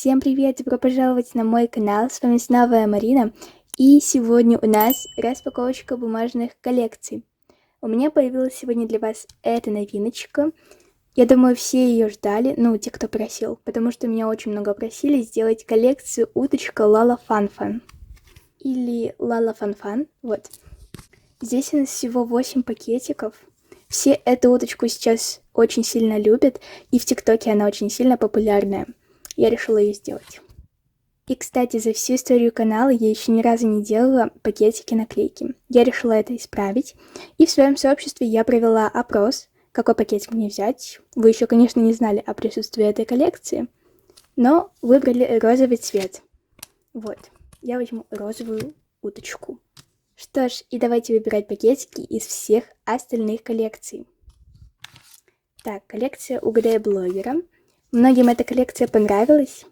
Всем привет! Добро пожаловать на мой канал. С вами снова я, Марина. И сегодня у нас распаковочка бумажных коллекций. У меня появилась сегодня для вас эта новиночка. Я думаю, все ее ждали, те, кто просил, потому что меня очень много просили сделать коллекцию уточка Лала Фан-Фан. Или Лала Фан-Фан, вот. Здесь у нас всего 8 пакетиков. Все эту уточку сейчас очень сильно любят, и в ТикТоке она очень сильно популярная. Я решила ее сделать. И, кстати, за всю историю канала я еще ни разу не делала пакетики-наклейки. Я решила это исправить. И в своем сообществе я провела опрос, какой пакетик мне взять. Вы еще, конечно, не знали о присутствии этой коллекции, но выбрали розовый цвет. Вот, я возьму розовую уточку. Что ж, и давайте выбирать пакетики из всех остальных коллекций. Так, коллекция «Угадай блогера». Многим эта коллекция понравилась.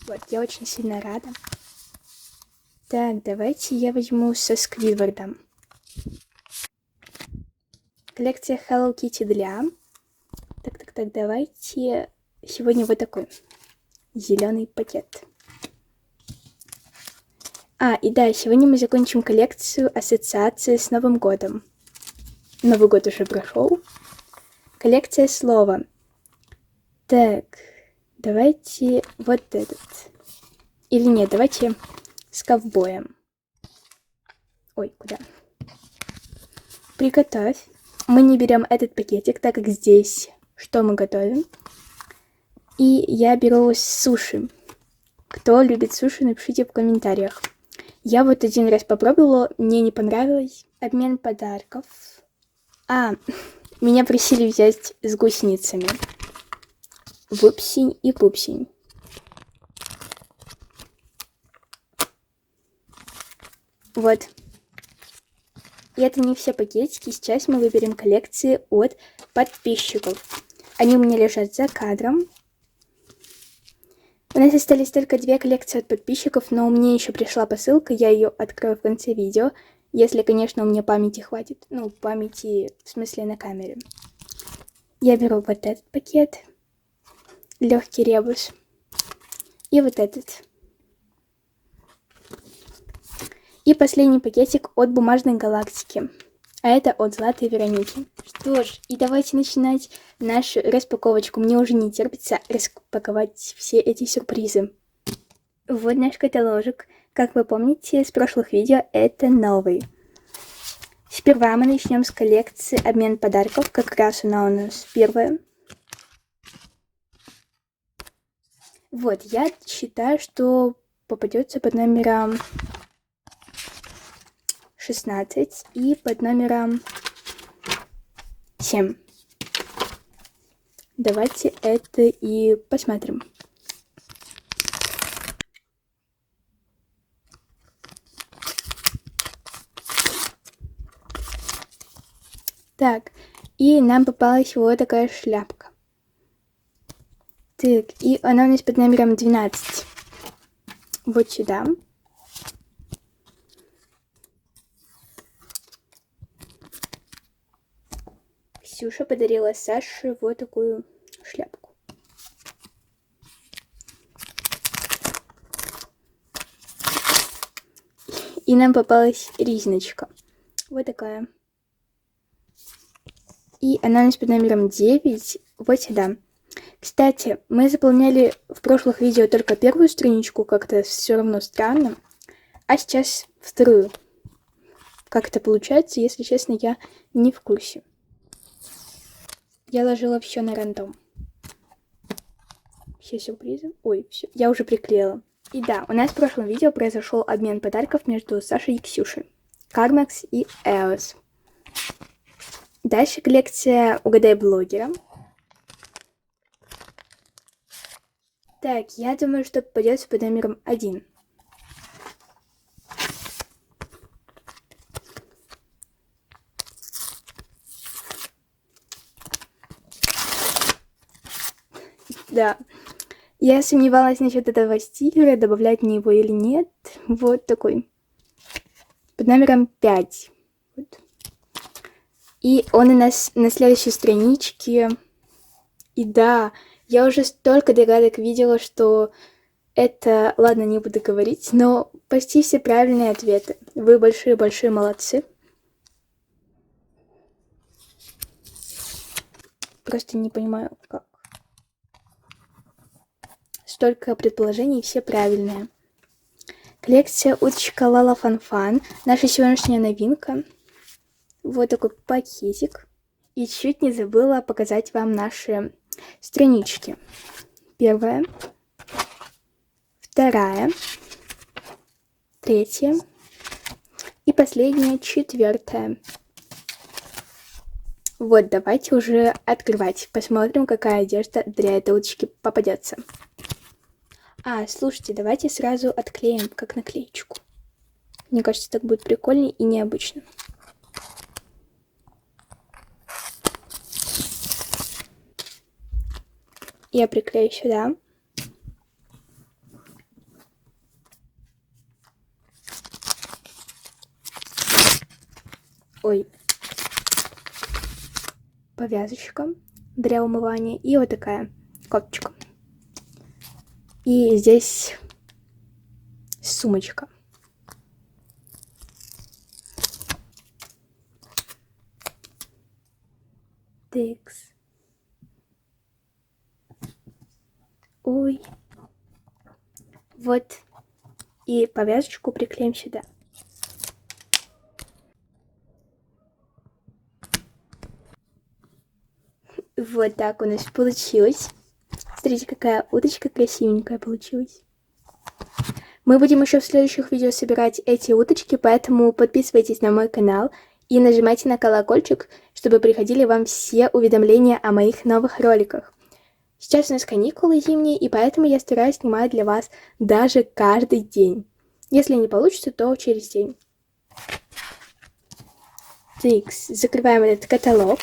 Вот, я очень сильно рада. Так, давайте я возьму со Сквидвардом. Коллекция Hello Kitty для. Так, давайте сегодня вот такой зеленый пакет. И да, сегодня мы закончим коллекцию ассоциации с Новым годом. Новый год уже прошел. Коллекция слова. Так, давайте вот этот. Или нет, давайте с ковбоем. Ой, куда? Приготовь. Мы не берем этот пакетик, так как здесь что мы готовим. И я беру суши. Кто любит суши, напишите в комментариях. Я вот один раз попробовала, мне не понравилось. Обмен подарков. Меня просили взять с гусеницами. Вупсень и пупсень. Вот. И это не все пакетики. Сейчас мы выберем коллекции от подписчиков. Они у меня лежат за кадром. У нас остались только 2 коллекции от подписчиков, но мне еще пришла посылка, я ее открою в конце видео. Если, конечно, у меня памяти хватит. Памяти в смысле на камере. Я беру вот этот пакет. Легкий ребус. И вот этот. И последний пакетик от Бумажной галактики. А это от Златой Вероники. Что ж, и давайте начинать нашу распаковочку. Мне уже не терпится распаковать все эти сюрпризы. Вот наш каталожик. Как вы помните с прошлых видео, это новый. Сперва мы начнем с коллекции обмен подарков. Как раз она у нас первая. Вот, я считаю, что попадется под номером 16 и под номером 7. Давайте это и посмотрим. Так, и нам попалась вот такая шляпка. Так, и она у нас под номером 12. Вот сюда. Ксюша подарила Саше вот такую шляпку. И нам попалась резиночка. Вот такая. И она у нас под номером 9. Вот сюда. Кстати, мы заполняли в прошлых видео только первую страничку, как-то все равно странно. А сейчас вторую. Как это получается, если честно, я не в курсе. Я ложила все на рандом. Все сюрпризы. Ой, все. Я уже приклеила. И да, у нас в прошлом видео произошел обмен подарков между Сашей и Ксюшей. Кармакс и Эос. Дальше коллекция «Угадай блогера». Так, я думаю, что попадется под номером 1. Да, я сомневалась насчет этого стикера, добавлять мне его или нет. Вот такой. Под номером 5. Вот. И он у нас на следующей страничке. И да, я уже столько догадок видела, что Это, ладно, не буду говорить, но почти все правильные ответы. Вы большие-большие молодцы. Просто не понимаю, как. Столько предположений, все правильные. Коллекция уточка Лала Фан-Фан. Наша сегодняшняя новинка. Вот такой пакетик. И чуть не забыла показать вам наши странички. Первая. Вторая. Третья. И последняя, четвертая. Вот, давайте уже открывать. Посмотрим, какая одежда для этой уточки попадется. Слушайте, давайте сразу отклеим, как наклеечку. Мне кажется, так будет прикольнее и необычно. Я приклею сюда. Ой. Повязочка для умывания. И вот такая кофточка. И здесь сумочка. Тыкс. Ой. Вот. И повязочку приклеим сюда. Вот так у нас получилось. Смотрите, какая уточка красивенькая получилась. Мы будем еще в следующих видео собирать эти уточки, поэтому подписывайтесь на мой канал и нажимайте на колокольчик, чтобы приходили вам все уведомления о моих новых роликах. Сейчас у нас каникулы зимние, и поэтому я стараюсь снимать для вас даже каждый день. Если не получится, то через день. Тикс. Закрываем этот каталог.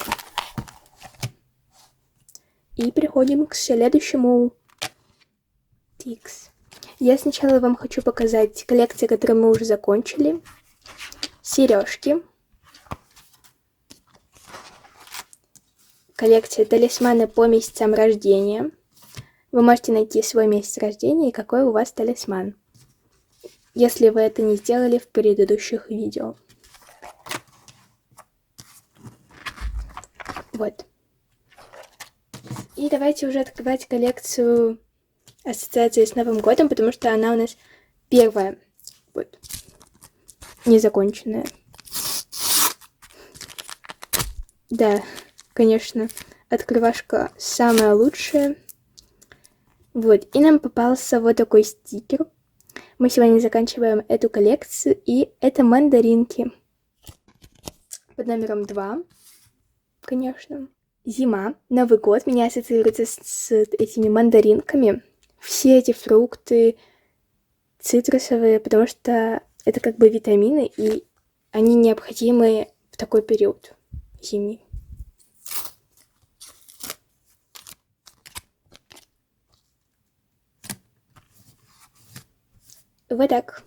И переходим к следующему. Тикс. Я сначала вам хочу показать коллекции, которые мы уже закончили. Сережки. Коллекция талисманы по месяцам рождения. Вы можете найти свой месяц рождения и какой у вас талисман, если вы это не сделали в предыдущих видео. Вот. И давайте уже открывать коллекцию ассоциации с Новым годом, потому что она у нас первая. Вот. Незаконченная. Да, конечно, открывашка самая лучшая. Вот. И нам попался вот такой стикер. Мы сегодня заканчиваем эту коллекцию. И это мандаринки. Под номером 2. Конечно. Зима, Новый год меня ассоциируется с этими мандаринками. Все эти фрукты цитрусовые, потому что это как бы витамины, и они необходимы в такой период зимний. Вот так.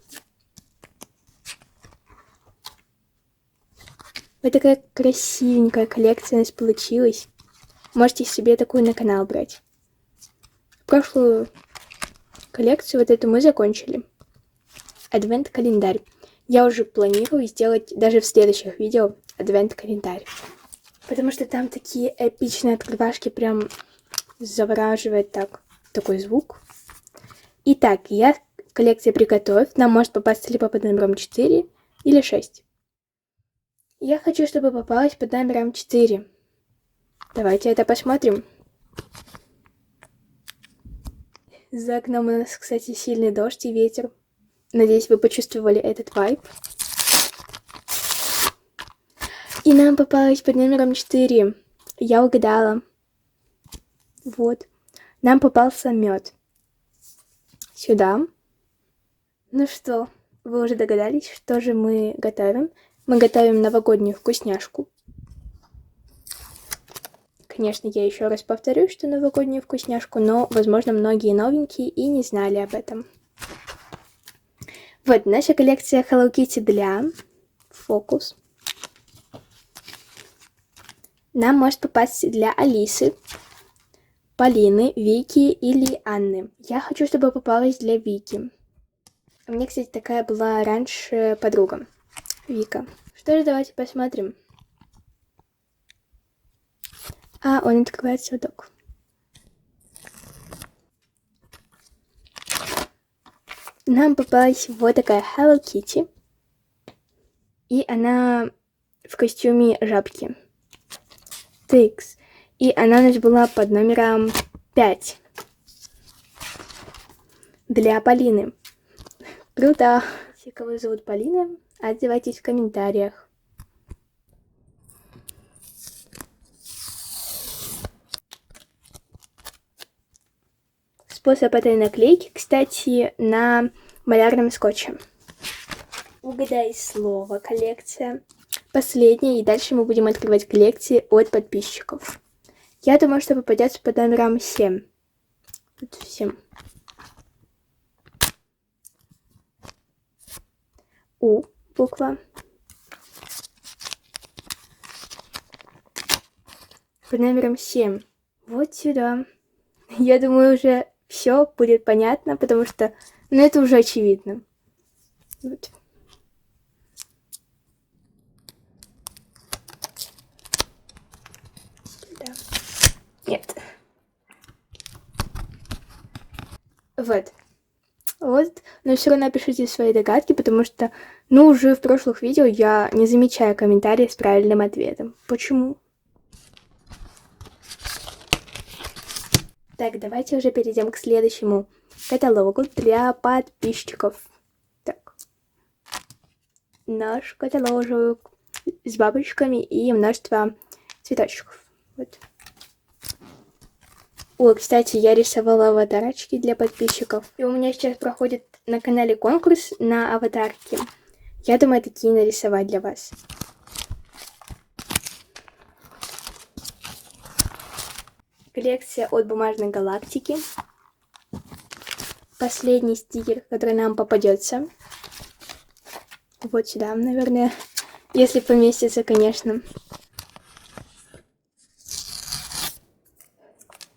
Вот такая красивенькая коллекция у нас получилась. Можете себе такую на канал брать. Прошлую коллекцию вот эту мы закончили. Адвент-календарь. Я уже планирую сделать даже в следующих видео адвент-календарь. Потому что там такие эпичные открывашки, прям завораживает такой звук. Итак, коллекция «Приготовь» нам может попасть либо под номером 4 или 6. Я хочу, чтобы попалась под номером 4. Давайте это посмотрим. За окном у нас, кстати, сильный дождь и ветер. Надеюсь, вы почувствовали этот вайб. И нам попалась под номером 4. Я угадала. Вот. Нам попался мед. Сюда. Ну что, вы уже догадались, что же мы готовим? Мы готовим новогоднюю вкусняшку. Конечно, я еще раз повторю, что новогоднюю вкусняшку, но, возможно, многие новенькие и не знали об этом. Вот, наша коллекция Hello Kitty для фокус. Нам может попасть для Алисы. Полины, Вики или Анны. Я хочу, чтобы попалась для Вики. У меня, кстати, такая была раньше подруга. Вика. Что ж, давайте посмотрим. Он открывается вот так. Нам попалась вот такая Hello Kitty. И она в костюме жабки. Тыкс. И она у нас была под номером 5. Для Полины. Круто. Все, кого зовут Полина, отзывайтесь в комментариях. Способ этой наклейки, кстати, на малярном скотче. Угадай слово, коллекция. Последняя, и дальше мы будем открывать коллекции от подписчиков. Я думаю, что попадется под номером 7. Тут 7. У буква. Под номером 7. Вот сюда. Я думаю, уже все будет понятно, потому что, это уже очевидно. Вот. Да. Нет. Вот. Но все равно пишите свои догадки, потому что, уже в прошлых видео я не замечаю комментарии с правильным ответом. Почему? Так, давайте уже перейдем к следующему каталогу для подписчиков. Так. Наш каталожек с бабочками и множество цветочков. Вот. Кстати, я рисовала аватарочки для подписчиков. И у меня сейчас проходит на канале конкурс на аватарки. Я думаю, такие нарисовать для вас. Коллекция от Бумажной галактики. Последний стикер, который нам попадется. Вот сюда, наверное. Если поместится, конечно.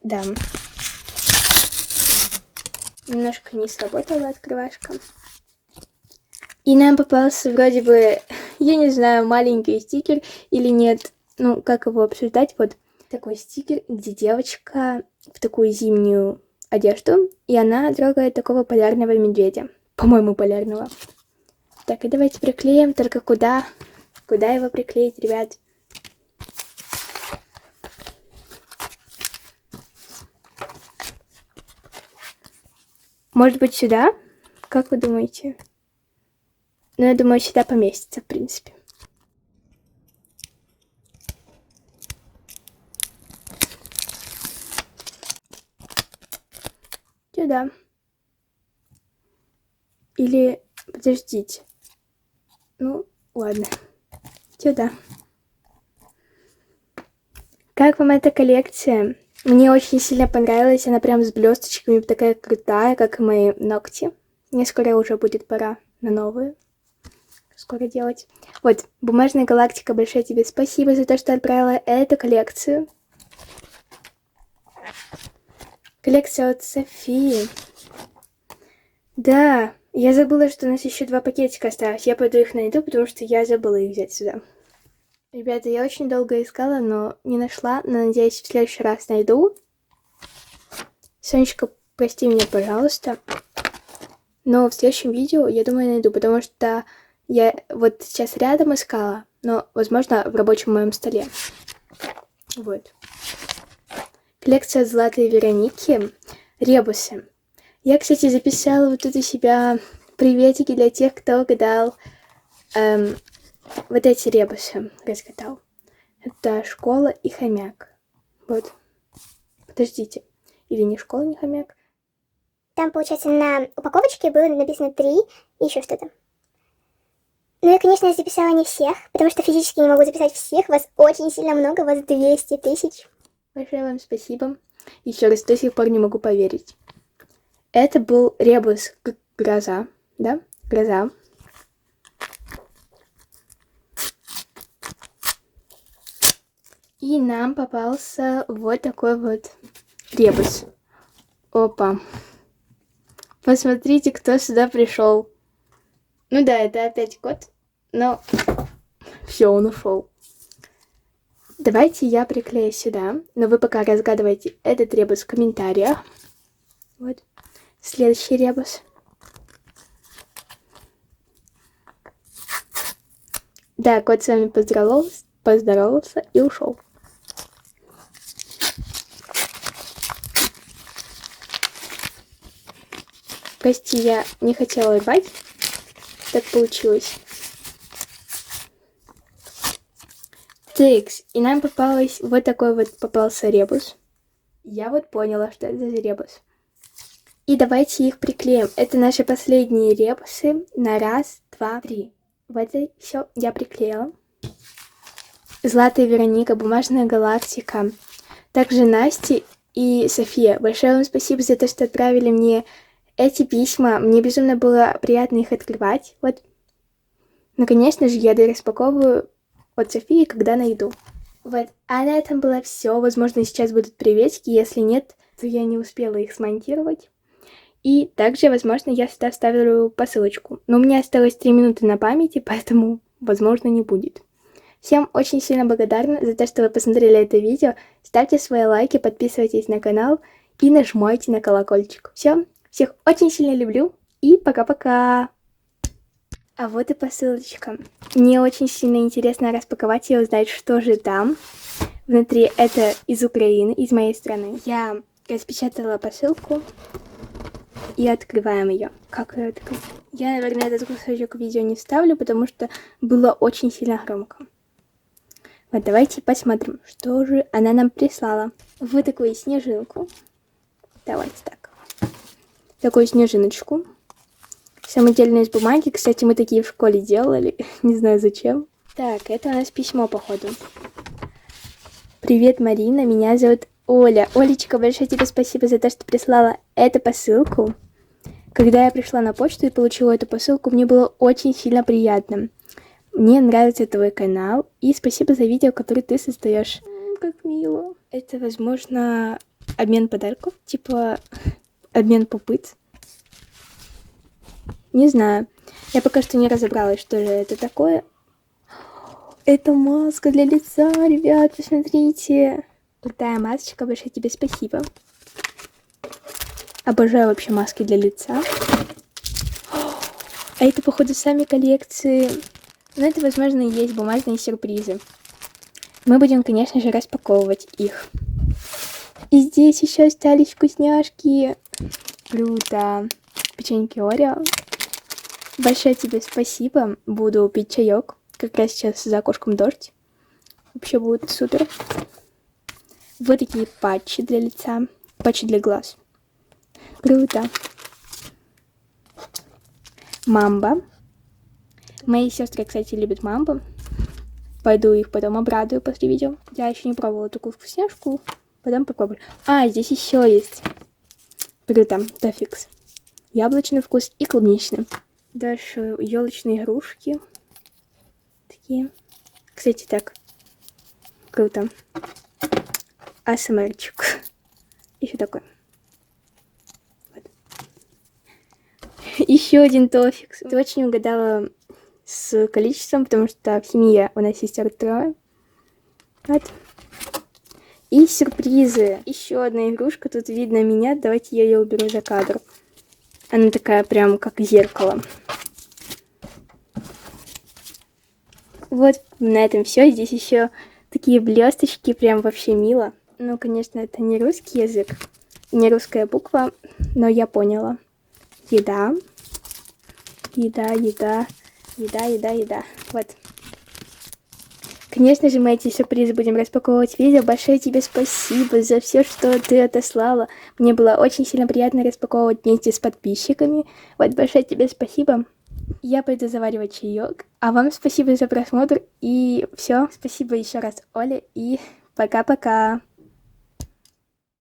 Да. Немножко не сработала открывашка. И нам попался вроде бы, я не знаю, маленький стикер или нет. Как его обсуждать? Вот такой стикер, где девочка в такую зимнюю одежду, и она трогает такого полярного медведя. По-моему, полярного. Так, и давайте приклеим, только куда? Куда его приклеить, ребят? Может быть, сюда? Как вы думаете? Я думаю, сюда поместится, в принципе. Сюда. Или, подождите. Ладно. Сюда. Как вам эта коллекция? Мне очень сильно понравилась. Она прям с блесточками, такая крутая, как и мои ногти. Мне скоро уже будет пора на новую. Скоро делать. Вот, Бумажная галактика, большое тебе спасибо за то, что отправила эту коллекцию. Коллекция от Софии. Да, я забыла, что у нас еще 2 пакетика осталось. Я пойду их найду, потому что я забыла их взять сюда. Ребята, я очень долго искала, но не нашла. Но, надеюсь, в следующий раз найду. Сонечка, прости меня, пожалуйста. Но в следующем видео, я думаю, найду, потому что я вот сейчас рядом искала, но, возможно, в рабочем моем столе. Вот. Коллекция Златой Вероники. Ребусы. Я, кстати, записала вот тут у себя приветики для тех, кто гадал вот эти ребусы. Разгадал. Это школа и хомяк. Вот. Подождите. Или не школа, не хомяк? Там, получается, на упаковочке было написано 3 и еще что-то. Ну, я, конечно, я записала не всех, потому что физически не могу записать всех. Вас очень сильно много, вас 200 тысяч. Большое вам спасибо. Еще раз, до сих пор не могу поверить. Это был ребус гроза, да? Гроза. И нам попался вот такой вот ребус. Опа. Посмотрите, кто сюда пришел. Ну да, это опять кот, но все, он ушел. Давайте я приклею сюда, но вы пока разгадывайте этот ребус в комментариях. Вот. Следующий ребус. Да, кот с вами поздоровался и ушел. Прости, я не хотела рвать. Так получилось. Текс, и нам попался ребус. Я вот поняла, что это за ребус. И давайте их приклеим. Это наши последние ребусы на 1, 2, 3. Вот это все я приклеила. Злата и Вероника, Бумажная галактика. Также Настя и София. Большое вам спасибо за то, что отправили мне эти письма. Мне безумно было приятно их открывать. Вот. Ну, конечно же, я распаковываю от Софии, когда найду. Вот. А на этом было все. Возможно, сейчас будут приветики. Если нет, то я не успела их смонтировать. И также, возможно, я сюда вставлю посылочку. Но у меня осталось 3 минуты на памяти, поэтому, возможно, не будет. Всем очень сильно благодарна за то, что вы посмотрели это видео. Ставьте свои лайки, подписывайтесь на канал и нажимайте на колокольчик. Все, всех очень сильно люблю и пока-пока. А вот и посылочка. Мне очень сильно интересно распаковать и узнать, что же там. Внутри это из Украины, из моей страны. Я распечатала посылку и открываем ее. Как ее открыть? Я, наверное, этот кусочек видео не вставлю, потому что было очень сильно громко. Вот давайте посмотрим, что же она нам прислала. Вот такую снежинку. Давайте так. Такую снежиночку. Самодельная из бумаги. Кстати, мы такие в школе делали. Не знаю зачем. Так, это у нас письмо, походу. Привет, Марина. Меня зовут Оля. Олечка, большое тебе спасибо за то, что прислала эту посылку. Когда я пришла на почту и получила эту посылку, мне было очень сильно приятно. Мне нравится твой канал. И спасибо за видео, которое ты создаешь. Как мило. Это, возможно, обмен подарков. Типа обмен попыт. Не знаю. Я пока что не разобралась, что же это такое. Это маска для лица, ребят, посмотрите. Крутая масочка, большое тебе спасибо. Обожаю вообще маски для лица. А это, походу, сами коллекции. Но это, возможно, и есть бумажные сюрпризы. Мы будем, конечно же, распаковывать их. И здесь еще остались вкусняшки. Круто. Печеньки Орео. Большое тебе спасибо. Буду пить чаек. Как раз сейчас за окошком дождь. Вообще будет супер. Вот такие патчи для лица. Патчи для глаз. Круто. Мамба. Мои сестры, кстати, любят мамбу. Пойду их потом обрадую после видео. Я еще не пробовала такую вкусняшку. Потом попробую. А, здесь еще есть. Круто. Тофикс. Яблочный вкус и клубничный. Дальше елочные игрушки. Такие. Кстати, так. Круто. АСМРчик. Еще такой. Вот. Еще один тофикс. Ты очень угадала с количеством, потому что в семье у нас сестер 3. Вот. И сюрпризы. Еще одна игрушка. Тут видно меня. Давайте я ее уберу за кадр. Она такая прям как зеркало. Вот на этом все. Здесь еще такие блесточки. Прям вообще мило. Ну, конечно, это не русский язык. Не русская буква. Но я поняла. Еда. Еда, еда. Еда, еда, еда. Вот. Конечно же, мы эти сюрпризы будем распаковывать в видео. Большое тебе спасибо за все, что ты отослала. Мне было очень сильно приятно распаковывать вместе с подписчиками. Вот, большое тебе спасибо. Я пойду заваривать чаек. А вам спасибо за просмотр. И все. Спасибо еще раз, Оле. И пока-пока.